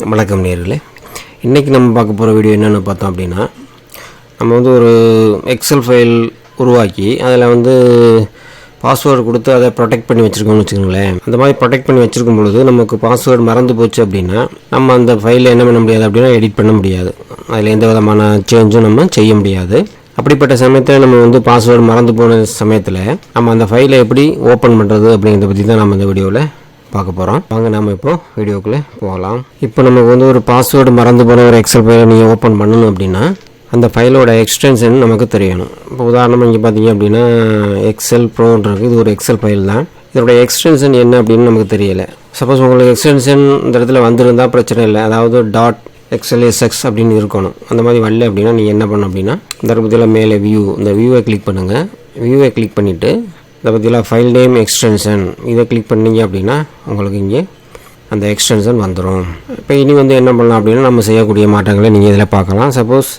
வணக்கம் நேயர்களே. இன்றைக்கி நம்ம பார்க்க போகிற வீடியோ என்னென்னு பார்த்தோம் அப்படின்னா, நம்ம வந்து ஒரு எக்ஸல் ஃபைல் உருவாக்கி அதில் வந்து பாஸ்வேர்டு கொடுத்து அதை ப்ரொடெக்ட் பண்ணி வச்சுருக்கோம்னு வச்சுக்கோங்களேன். அந்த மாதிரி ப்ரொடெக்ட் பண்ணி வச்சுருக்கும் பொழுது நமக்கு பாஸ்வேர்டு மறந்து போச்சு அப்படின்னா நம்ம அந்த ஃபைலில் என்ன பண்ண முடியாது அப்படின்னா எடிட் பண்ண முடியாது. அதில் எந்த விதமான சேஞ்சும் நம்ம செய்ய முடியாது. அப்படிப்பட்ட சமயத்தில் நம்ம வந்து பாஸ்வேர்டு மறந்து போன சமயத்தில் நம்ம அந்த ஃபைலை எப்படி ஓப்பன் பண்ணுறது அப்படிங்கிறத பற்றி தான் நம்ம இந்த வீடியோவில் பார்க்க போகிறோம். வாங்க நம்ம இப்போ வீடியோக்குள்ளே போகலாம். இப்போ நமக்கு வந்து ஒரு பாஸ்வேர்டு மறந்து போன ஒரு எக்ஸல் ஃபைலை நீங்கள் ஓப்பன் பண்ணணும் அப்படின்னா அந்த ஃபைலோட எக்ஸ்டென்ஷன் நமக்கு தெரியணும். இப்போ உதாரணமாக இங்கே பார்த்தீங்க அப்படின்னா எக்ஸல் ப்ரோன்றது இது ஒரு எக்ஸல் ஃபைல் தான். இதோட எக்ஸ்டென்ஷன் என்ன அப்படின்னு நமக்கு தெரியலை. சப்போஸ் உங்களுக்கு எக்ஸ்டென்ஷன் இந்த இடத்துல வந்திருந்தால் பிரச்சனை இல்லை. அதாவது .xlsx அப்படின்னு இருக்கணும். அந்த மாதிரி வரல அப்படின்னா நீங்கள் என்ன பண்ணணும் அப்படின்னா இந்த பற்றியில் மேலே இந்த வியூவை கிளிக் பண்ணுங்கள். வியூவை கிளிக் பண்ணிவிட்டு இதை பற்றியில் ஃபைல் நேம் எக்ஸ்டென்ஷன் இதை கிளிக் பண்ணிங்க அப்படின்னா உங்களுக்கு இங்கே அந்த எக்ஸ்டென்ஷன் வந்துடும். இப்போ இனி வந்து என்ன பண்ணலாம் அப்படின்னா நம்ம செய்யக்கூடிய மாற்றங்களை நீங்கள் இதில் பார்க்கலாம். சப்போஸ்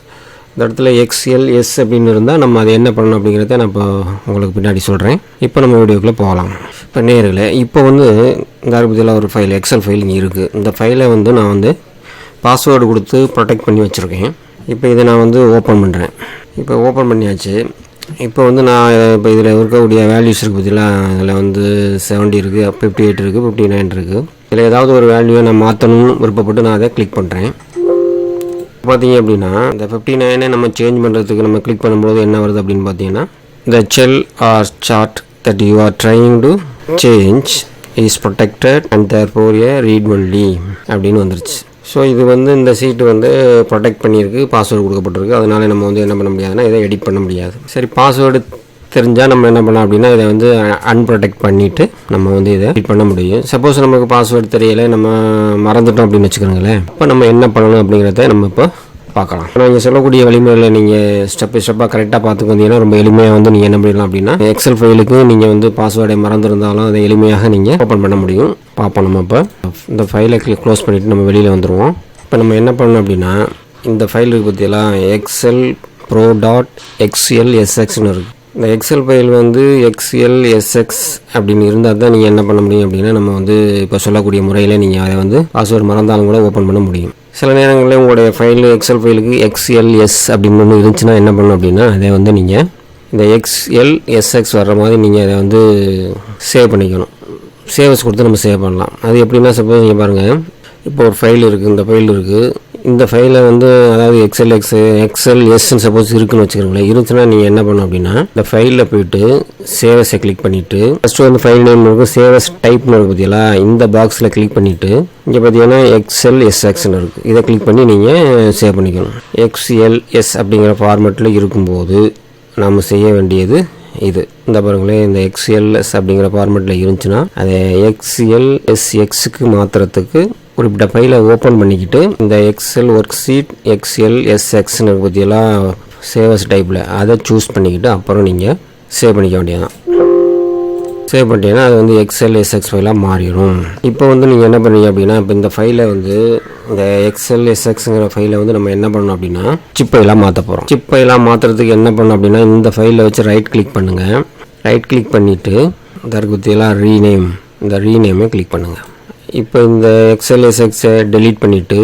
இந்த இடத்துல XLS அப்படின்னு இருந்தால் நம்ம அதை என்ன பண்ணணும் அப்படிங்கிறத நான் இப்போ உங்களுக்கு பின்னாடி சொல்கிறேன். இப்போ நம்ம வீடியோக்குள்ளே போகலாம். இப்போ நேயர்களே, இப்போ வந்து இந்த பற்றியில் ஒரு ஃபைல் எக்ஸல் ஃபைல் இங்கே இருக்குது. இந்த ஃபைலை வந்து நான் வந்து பாஸ்வேர்டு கொடுத்து ப்ரொடெக்ட் பண்ணி வச்சுருக்கேன். இப்போ இதை நான் வந்து ஓப்பன் பண்ணுறேன். இப்போ ஓப்பன் பண்ணியாச்சு. இப்போ வந்து நான் இப்போ இதில் இருக்கக்கூடிய வேல்யூஸ் இருக்குது பார்த்தீங்களா, இதில் வந்து 70 இருக்குது, 58 இருக்குது, 59 இருக்குது. இதில் ஏதாவது ஒரு வேல்யூவை நான் மாற்றணும்னு விருப்பப்பட்டு நான் அதை கிளிக் பண்ணுறேன். பார்த்தீங்க அப்படின்னா இந்த 59 நம்ம சேஞ்ச் பண்ணுறதுக்கு நம்ம கிளிக் பண்ணும்போது என்ன வருது அப்படின்னு பார்த்தீங்கன்னா the cell or chart that you are trying to change is protected and therefore a read only அப்படின்னு வந்துருச்சு. ஸோ இது வந்து இந்த சீட்டு வந்து ப்ரொடெக்ட் பண்ணியிருக்கு, பாஸ்வேர்டு கொடுக்கப்பட்டிருக்கு. அதனால் நம்ம வந்து என்ன பண்ண முடியாதுன்னா இதை எடிட் பண்ண முடியாது. சரி, பாஸ்வேர்டு தெரிஞ்சால் நம்ம என்ன பண்ணலாம் அப்படின்னா இதை வந்து அன்ப்ரொடெக்ட் பண்ணிவிட்டு நம்ம வந்து இதை எடிட் பண்ண முடியும். சப்போஸ் நமக்கு பாஸ்வேர்டு தெரியலை, நம்ம மறந்துட்டோம் அப்படின்னு வச்சுக்கோங்களேன். இப்போ நம்ம என்ன பண்ணணும் அப்படிங்கிறத நம்ம இப்போ பார்க்கலாம். ஆனால் இங்கே சொல்லக்கூடிய வழிமுறையில் நீங்கள் ஸ்டெப்பாக கரெக்டாக பார்த்துக்கு வந்தீங்கன்னா ரொம்ப எளிமையாக வந்து நீங்கள் என்ன பண்ணலாம் அப்படின்னா எக்ஸல் ஃபைலுக்கு நீங்கள் வந்து பாஸ்வேர்டை மறந்துருந்தாலும் அதை எளிமையாக நீங்கள் ஓப்பன் பண்ண முடியும். பார்ப்போம். நம்ம இப்போ இந்த ஃபைலை க்ளோஸ் பண்ணிவிட்டு நம்ம வெளியில் வந்துடுவோம். இப்போ நம்ம என்ன பண்ணணும் அப்படின்னா இந்த ஃபைலுக்கு பற்றியெல்லாம் எக்ஸல் pro.xlsxன்னு இருக்குது. இந்த எக்ஸல் ஃபைல் வந்து XLSX அப்படின்னு இருந்தால் தான் நீங்கள் என்ன பண்ண முடியும் அப்படின்னா நம்ம வந்து இப்போ சொல்லக்கூடிய முறையில் நீங்கள் அதை வந்து பாஸ்வேர்டு மறந்தாலும் கூட ஓப்பன் பண்ண முடியும். சில நேரங்களில் உங்களுடைய ஃபைல் எக்ஸல் ஃபைலுக்கு XLS அப்படின்னு ஒன்று இருந்துச்சுன்னா என்ன பண்ணணும் அப்படின்னா அதை வந்து நீங்கள் இந்த XLSX வர்ற மாதிரி நீங்கள் அதை வந்து சேவ் பண்ணிக்கணும். சேவஸ் கொடுத்து நம்ம சேவ் பண்ணலாம். அது எப்படின்னா சப்போஸ் நீங்கள் பாருங்கள், இப்போ ஒரு ஃபைல் இருக்குது, இந்த ஃபைல் இருக்குது. இந்த ஃபைலை வந்து அதாவது XLSன்னு சப்போஸ் இருக்குன்னு வச்சுக்கிறீங்களேன். இருந்துச்சுன்னா நீங்கள் என்ன பண்ணணும் அப்படின்னா இந்த ஃபைலில் போய்ட்டு சேவஸை கிளிக் பண்ணிவிட்டு ஃபஸ்ட்டு வந்து ஃபைல் நேம் இருக்கும், சேவஸ் டைப்னு இருக்குது பார்த்தீங்களா, இந்த பாக்ஸில் கிளிக் பண்ணிவிட்டு இங்கே பார்த்தீங்கன்னா XLSXன்னு இருக்குது. இதை கிளிக் பண்ணி நீங்கள் சேவ் பண்ணிக்கணும். XLS அப்படிங்கிற ஃபார்மேட்டில் இருக்கும்போது நாம் செய்ய வேண்டியது இது. இந்த பாருங்களேன், இந்த XLS அப்படிங்கிற ஃபார்மேட்டில் இருந்துச்சுன்னா அதை XLSXக்கு மாற்றுறதுக்கு குறிப்பிட்ட ஃபைலை ஓப்பன் பண்ணிக்கிட்டு இந்த எக்ஸல் ஒர்க் ஷீட் XLSXன்னு பற்றியெல்லாம் சேவஸ் டைப்பில் அதை சூஸ் பண்ணிக்கிட்டு அப்புறம் நீங்கள் சேவ் பண்ணிக்க வேண்டியதான். சேவ் பண்ணிட்டீங்கன்னா அது வந்து XLSX ஃபைலாக மாறிடும். இப்போ வந்து நீங்கள் என்ன பண்ணுறீங்க அப்படின்னா இப்போ இந்த ஃபைலை வந்து இந்த XLSXங்கிற ஃபைலை வந்து நம்ம என்ன பண்ணணும் அப்படின்னா சிப் ஃபைலாக மாற்ற போகிறோம். சிப் ஃபைலாக மாற்றுறதுக்கு என்ன பண்ணணும் அப்படின்னா இந்த ஃபைலை வச்சு ரைட் கிளிக் பண்ணுங்கள். ரைட் கிளிக் பண்ணிவிட்டு இதற்கு பற்றியெல்லாம் ரீநேம், இந்த ரீநேமை கிளிக் பண்ணுங்கள். இப்போ இந்த XLSXை டெலீட் பண்ணிவிட்டு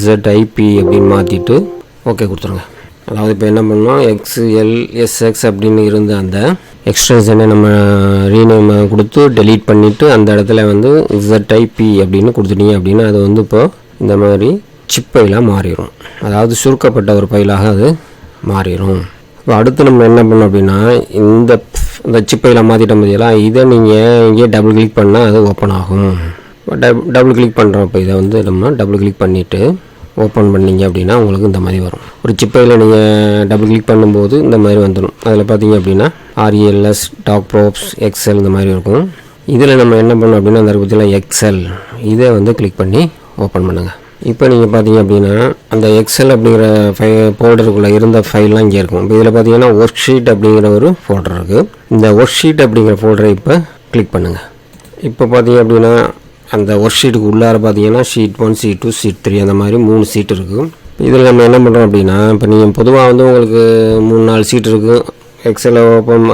ZIP அப்படின்னு மாற்றிட்டு ஓகே கொடுத்துருங்க. அதாவது இப்போ என்ன பண்ணோம், XLSX அப்படின்னு இருந்த அந்த எக்ஸ்டென்ஷனை நம்ம ரீநேம் கொடுத்து டெலீட் பண்ணிவிட்டு அந்த இடத்துல வந்து ZIP அப்படின்னு கொடுத்துட்டீங்க அப்படின்னா அது வந்து இப்போ இந்த மாதிரி சிப் ஃபைலாக மாறிடும். அதாவது சுருக்கப்பட்ட ஒரு ஃபைலாக அது மாறிடும். இப்போ அடுத்து நம்ம என்ன பண்ணோம் அப்படின்னா இந்த சிப் ஃபைலாக மாற்றிட்டோம் பார்த்தீங்களா, இதை நீங்கள் இங்கே டபுள் கிளிக் பண்ணால் அது ஓப்பன் ஆகும். டபுள் கிளிக் பண்ணுறோம். இப்போ இதை வந்து நம்ம டபுள் கிளிக் பண்ணிவிட்டு ஓப்பன் பண்ணிங்க அப்படின்னா உங்களுக்கு இந்த மாதிரி வரும். ஒரு சிப் ஃபைலில் நீங்கள் டபுள் கிளிக் பண்ணும்போது இந்த மாதிரி வந்துடும். அதில் பார்த்தீங்க அப்படின்னா RELS, டாக் ப்ரோப்ஸ், எக்ஸல் இந்த மாதிரி இருக்கும். இதில் நம்ம என்ன பண்ணோம் அப்படின்னா அந்த பற்றிலாம் எக்ஸல் இதை வந்து கிளிக் பண்ணி ஓப்பன் பண்ணுங்கள். இப்போ நீங்கள் பார்த்தீங்க அப்படின்னா அந்த எக்ஸல் அப்படிங்கிற ஃபோல்டருக்குள்ளே இருந்த ஃபைல்லாம் இங்கே இருக்கும். இப்போ இதில் பார்த்தீங்கன்னா ஒர்க் ஷீட் அப்படிங்கிற ஒரு ஃபோல்டர் இருக்குது. இந்த ஒர்க் ஷீட் அப்படிங்கிற ஃபோல்டரை இப்போ கிளிக் பண்ணுங்கள். இப்போ பார்த்தீங்க அப்படின்னா அந்த ஒர்க் ஷீட்டுக்கு உள்ளார பார்த்தீங்கன்னா ஷீட் 1, ஷீட் 2, ஷீட் 3 அந்த மாதிரி 3 சீட் இருக்குது. இதில் நம்ம என்ன பண்ணுறோம் அப்படின்னா இப்போ நீங்கள் பொதுவாக வந்து உங்களுக்கு 3-4 சீட் இருக்குது. எக்ஸலை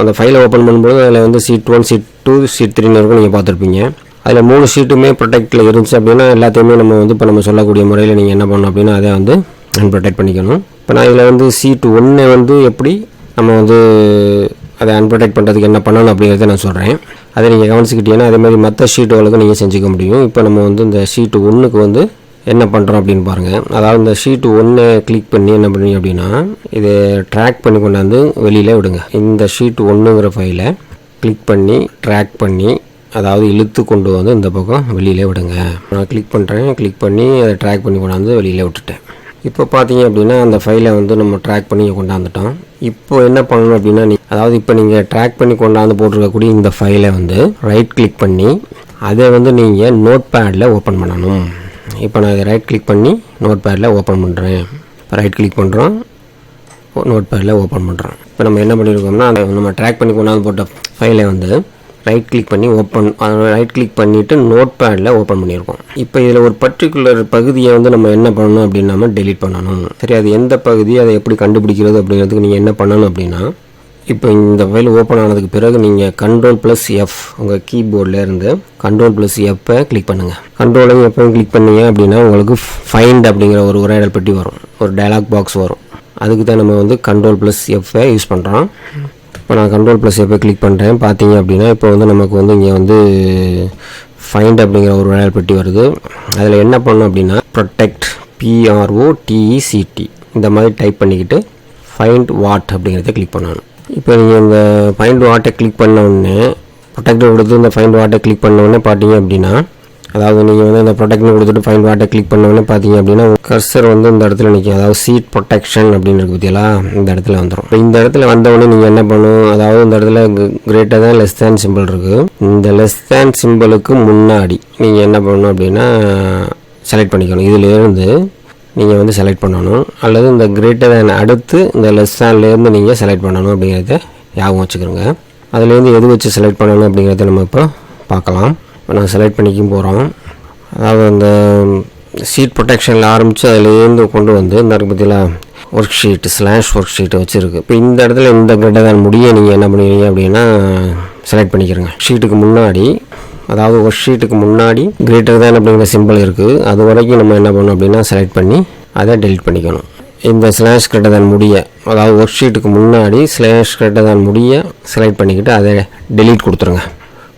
அந்த ஃபைலை ஓப்பன் பண்ணும்போது அதில் வந்து ஷீட் 1, ஷீட் 2, ஷீட் 3 இருக்கும் நீங்கள் பார்த்துருப்பீங்க. அதில் 3 ஷீட்டுமே ப்ரொடெக்டில் இருந்துச்சு அப்படின்னா எல்லாத்தையுமே நம்ம வந்து இப்போ நம்ம சொல்லக்கூடிய முறையில் நீங்கள் என்ன பண்ணணும் அப்படின்னா அதை வந்து அன்ப்ரொடெக்ட் பண்ணிக்கணும். இப்போ நான் இதில் வந்து ஷீட் 1 வந்து எப்படி நம்ம வந்து அதை அன்ப்ரொடெக்ட் பண்ணுறதுக்கு என்ன பண்ணணும் அப்படிங்கிறத நான் சொல்கிறேன். அதை நீங்கள் கவனிச்சுக்கிட்டீங்கன்னா அதேமாதிரி மற்ற ஷீட்டுகளுக்கு நீங்கள் செஞ்சுக்க முடியும். இப்போ நம்ம வந்து இந்த ஷீட்டு 1க்கு வந்து என்ன பண்ணுறோம் அப்படின்னு பாருங்கள். அதாவது இந்த ஷீட்டு 1 கிளிக் பண்ணி என்ன பண்ணுவீங்க அப்படின்னா இதை ட்ராக் பண்ணி கொண்டாந்து வெளியில் விடுங்க. இந்த ஷீட் 1ங்கிற ஃபைலை கிளிக் பண்ணி ட்ராக் பண்ணி அதாவது இழுத்து கொண்டு வந்து இந்த பக்கம் வெளியில் விடுங்க. நான் கிளிக் பண்ணுறேன். கிளிக் பண்ணி அதை ட்ராக் பண்ணி கொண்டாந்து வெளியில் விட்டுட்டேன். இப்போ பார்த்தீங்க அப்படின்னா அந்த ஃபைலை வந்து நம்ம ட்ராக் பண்ணி கொண்டாந்துட்டோம். இப்போ என்ன பண்ணணும் அப்படின்னா அதாவது இப்போ நீங்கள் ட்ராக் பண்ணி கொண்டாந்து போட்டிருக்கக்கூடிய இந்த ஃபைலை வந்து ரைட் கிளிக் பண்ணி அதை வந்து நீங்கள் நோட் பேடில் ஓப்பன் பண்ணணும். இப்போ நான் இதை ரைட் கிளிக் பண்ணி நோட் பேடில் ஓப்பன் பண்ணுறேன். இப்போ ரைட் கிளிக் பண்ணுறோம், நோட் பேடில் ஓப்பன் பண்ணுறோம். இப்போ நம்ம என்ன பண்ணியிருக்கோம்னா நம்ம ட்ராக் பண்ணி கொண்டாந்து போட்ட ஃபைலை வந்து ரைட் கிளிக் பண்ணி ரைட் கிளிக் பண்ணிவிட்டு நோட் பேடில் ஓப்பன் பண்ணியிருக்கோம். இப்போ இதில் ஒரு பர்டிகுலர் பகுதியை வந்து நம்ம என்ன பண்ணணும் அப்படின்னா நம்ம டெலீட் பண்ணணும். சரி, அது எந்த பகுதி, அதை எப்படி கண்டுபிடிக்கிறது அப்படிங்கிறதுக்கு நீங்கள் என்ன பண்ணணும் அப்படின்னா இப்போ இந்த ஃபைல் ஓப்பன் ஆனதுக்கு பிறகு நீங்கள் Ctrl+F உங்கள் கீபோர்டில் இருந்து Ctrl+F கிளிக் பண்ணுங்கள். கண்ட்ரோலையும் எப்பவும் கிளிக் பண்ணீங்க அப்படின்னா உங்களுக்கு ஃபைண்ட் அப்படிங்கிற ஒரு உரையாடல் பெட்டி வரும், ஒரு டயலாக் பாக்ஸ் வரும். அதுக்கு தான் நம்ம வந்து Ctrl+F யூஸ் பண்ணுறோம். இப்போ நான் Ctrl+F கிளிக் பண்ணுறேன். பார்த்தீங்க அப்படின்னா இப்போ வந்து நமக்கு வந்து இங்கே வந்து ஃபைண்ட் அப்படிங்கிற ஒரு உரையாடல் பெட்டி வருது. அதில் என்ன பண்ணணும் அப்படின்னா ப்ரொடெக்ட் PROTECT இந்த மாதிரி டைப் பண்ணிக்கிட்டு ஃபைண்ட் வாட் அப்படிங்கிறத கிளிக் பண்ணணும். இப்போ நீங்கள் இந்த ஃபைண்ட் வாட்டை கிளிக் பண்ண உடனே ப்ரொடெக்டை கொடுத்து இந்த ஃபைண்ட் வாட்டை கிளிக் பண்ண உடனே பார்த்தீங்க அப்படின்னா அதாவது நீங்கள் வந்து இந்த ப்ரொடெக்ட்னு கொடுத்துட்டு ஃபைண்ட் வாட்டை கிளிக் பண்ண உடனே பார்த்தீங்க அப்படின்னா கர்சர் வந்து இந்த இடத்துல நிற்கும். அதாவது சீட் ப்ரொடெக்ஷன் அப்படின்னு இருக்குது பார்த்தீங்களா, இந்த இடத்துல வந்துடும். இப்போ இந்த இடத்துல வந்தவுடனே நீங்கள் என்ன பண்ணணும், அதாவது இந்த இடத்துல greater than less than simple இருக்குது. இந்த லெஸ் தேன் சிம்பிளுக்கு முன்னாடி நீங்கள் என்ன பண்ணணும் அப்படின்னா செலக்ட் பண்ணிக்கணும். இதிலேருந்து நீங்கள் வந்து செலக்ட் பண்ணணும், அல்லது இந்த கிரேட்டர் தேன் அடுத்து இந்த லெஸ் தேன்லேருந்து நீங்கள் செலக்ட் பண்ணணும் அப்படிங்கிறத ஞாபகம் வச்சுக்கிறோங்க. அதுலேருந்து எது வச்சு செலக்ட் பண்ணணும் அப்படிங்கிறத நம்ம இப்போ பார்க்கலாம். இப்போ நான் செலக்ட் பண்ணிக்கும் போகிறோம். அதாவது அந்த சீட் ப்ரொடெக்ஷனில் ஆரம்பித்து அதுலேருந்து கொண்டு வந்து இந்த பற்றியில் ஒர்க் ஷீட்டு ஒர்க் ஷீட்டை வச்சுருக்கு. இப்போ இந்த இடத்துல இந்த கிரேட்டர் தேன் முடிய நீங்கள் என்ன பண்ணுவீங்க அப்படின்னா செலக்ட் பண்ணிக்கிறங்க. ஷீட்டுக்கு முன்னாடி அதாவது ஒர்க் ஷீட்டுக்கு முன்னாடி கிரேட்டர் தேன் அப்படிங்கிற சிம்பிள் இருக்குது. அது வரைக்கும் நம்ம என்ன பண்ணணும் அப்படின்னா செலக்ட் பண்ணி அதை டெலிட் பண்ணிக்கணும். இந்த கிரேட்டர் தேன் முடிய அதாவது ஒர்க் ஷீட்டுக்கு முன்னாடி கிரேட்டர் தேன் முடிய செலக்ட் பண்ணிக்கிட்டு அதை டெலிட் கொடுத்துருங்க.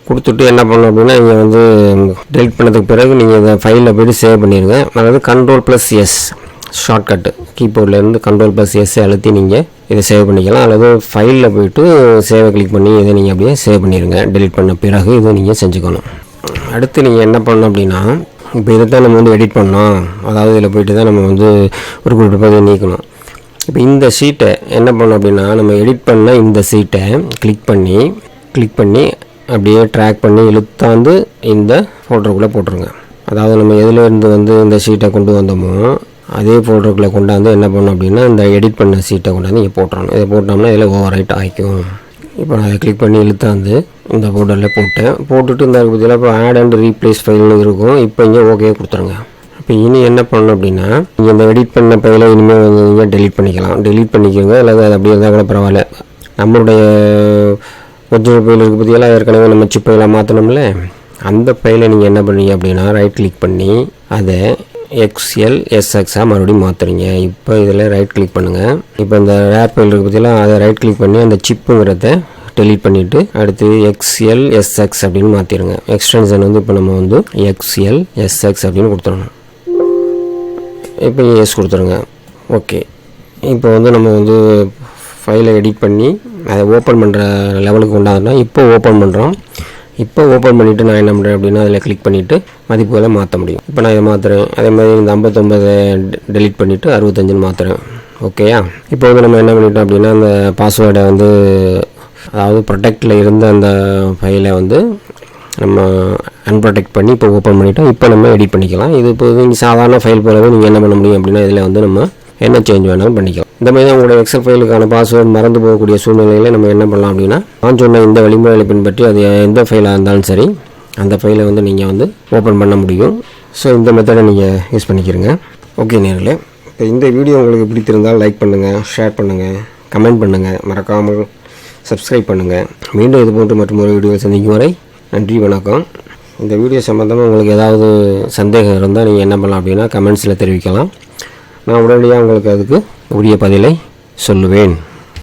கொடுத்துட்டு என்ன பண்ணணும் அப்படின்னா இங்கே வந்து டெலிட் பண்ணதுக்கு பிறகு நீங்கள் இந்த ஃபைலில் போய்ட்டு சேவ் பண்ணிடுங்க. அதாவது Ctrl+S ஷார்ட்கட்டு கீபோர்ட்லேருந்து Ctrl+S அழுத்தி நீங்கள் இதை சேவ் பண்ணிக்கலாம். அல்லது ஃபைலில் போய்ட்டு சேவை கிளிக் பண்ணி இதை நீங்கள் அப்படியே சேவ் பண்ணிடுங்க. டெலிட் பண்ண பிறகு இதை நீங்கள் செஞ்சுக்கணும். அடுத்து நீங்கள் என்ன பண்ணணும் அப்படின்னா இப்போ இதை தான் நம்ம வந்து எடிட் பண்ணோம். அதாவது இதில் போய்ட்டு தான் நம்ம வந்து ஒரு குறிப்பிட்ட பகுதியை நீக்கணும். இப்போ இந்த ஷீட்டை என்ன பண்ணணும் அப்படின்னா நம்ம எடிட் பண்ண இந்த ஷீட்டை கிளிக் பண்ணி அப்படியே ட்ராக் பண்ணி இழுத்தாந்து இந்த ஃபோல்டருக்குள்ளே போட்டுருங்க. அதாவது நம்ம எதுலேருந்து வந்து இந்த ஷீட்டை கொண்டு வந்தோமோ அதே ஃபோல்டருக்குள்ளே கொண்டாந்து என்ன பண்ணணும் அப்படின்னா இந்த எடிட் பண்ண ஷீட்டை கொண்டாந்து இங்கே போட்டுறணும். இதை போட்டோம்னா இதில் ஓவர் ரைட் ஆகிக்கும். இப்போ நான் அதை கிளிக் பண்ணி இழுத்தாந்து இந்த ஃபோல்டரில் போட்டுட்டு இந்த பற்றியில் இப்போ ஆட் அண்ட் ரீப்ளேஸ் ஃபைல்னு இருக்கும். இப்போ இங்கே ஓகே கொடுத்துருங்க. இப்போ இனி என்ன பண்ணணும் அப்படின்னா நீங்கள் இந்த எடிட் பண்ண ஃபைலை இனிமேல் வந்து நீங்கள் டெலிட் பண்ணிக்கோங்க. அல்லது அது அப்படி இருந்தால் கூட பரவாயில்ல. நம்மளுடைய ஒரிஜினல் ஃபைல் இருக்குது பற்றியெல்லாம் ஏற்கனவே நம்ம சிப் ஃபைலாக மாற்றணும்ல, அந்த ஃபைலை நீங்கள் என்ன பண்ணுவீங்க அப்படின்னா ரைட் கிளிக் பண்ணி அதை XLSXாக மறுபடியும் மாற்றுறீங்க. இப்போ இதில் ரைட் கிளிக் பண்ணுங்கள். இப்போ இந்த ரேர் ஃபைல் இருக்குது பற்றியெல்லாம் அதை ரைட் கிளிக் பண்ணி அந்த சிப்புங்கிறத டெலிட் பண்ணிவிட்டு அடுத்து XLSX அப்படின்னு மாற்றிடுங்க. எக்ஸ்டென்ஷன் வந்து இப்போ நம்ம வந்து XLSX அப்படின்னு கொடுத்துடணும். இப்போ எஸ் கொடுத்துருங்க. ஓகே, இப்போ வந்து நம்ம வந்து ஃபைலை எடிட் பண்ணி அதை ஓப்பன் பண்ணுற லெவலுக்கு கொண்டாடுனா இப்போ ஓப்பன் பண்ணுறோம். இப்போ ஓப்பன் பண்ணிவிட்டு நான் என்ன பண்ணுறேன் அப்படின்னா அதில் கிளிக் பண்ணிவிட்டு மதிப்புகளை மாற்ற முடியும். இப்போ நான் இதை மாற்றுறேன். அதே மாதிரி இந்த 59 டெலிட் பண்ணிவிட்டு 65 மாற்றுறேன். ஓகேயா? இப்போ வந்து நம்ம என்ன பண்ணிட்டோம் அப்படின்னா அந்த பாஸ்வேர்டை வந்து அதாவது ப்ரொடெக்டில் இருந்த அந்த ஃபைலை வந்து நம்ம அன்ப்ரொடெக்ட் பண்ணி இப்போ ஓப்பன் பண்ணிவிட்டோம். இப்போ நம்ம எடிட் பண்ணிக்கலாம். இது இப்போ சாதாரண ஃபைல் போலவே நீங்கள் என்ன பண்ண முடியும் அப்படின்னா இதில் வந்து நம்ம என்ன சேஞ்ச் வேணாலும் பண்ணிக்கலாம். இந்த மாதிரி தான் உங்களுடைய எக்ஸல் ஃபைலுக்கான பாஸ்வேர்டு மறந்து போகக்கூடிய சூழ்நிலையில் நம்ம என்ன பண்ணலாம் அப்படின்னா நான் சொன்ன இந்த வழிமுறைகளை பின்பற்றி அது எந்த ஃபைலாக இருந்தாலும் சரி அந்த ஃபைலை வந்து நீங்கள் வந்து ஓப்பன் பண்ண முடியும். ஸோ இந்த மெத்தடை நீங்கள் யூஸ் பண்ணிக்கிறங்க. ஓகே நேர்களே, இப்போ இந்த வீடியோ உங்களுக்கு பிடித்திருந்தால் லைக் பண்ணுங்கள், ஷேர் பண்ணுங்கள், கமெண்ட் பண்ணுங்கள், மறக்காமல் சப்ஸ்கிரைப் பண்ணுங்கள். மீண்டும் இது போன்று மற்றும் ஒரு வீடியோ சந்திக்கும் வரை நன்றி, வணக்கம். இந்த வீடியோ சம்மந்தமாக உங்களுக்கு ஏதாவது சந்தேகம் இருந்தால் நீங்கள் என்ன பண்ணலாம் அப்படின்னா கமெண்ட்ஸில் தெரிவிக்கலாம். நான் உடனடியாக உங்களுக்கு அதுக்கு உரிய பதிலை சொல்லுவேன்.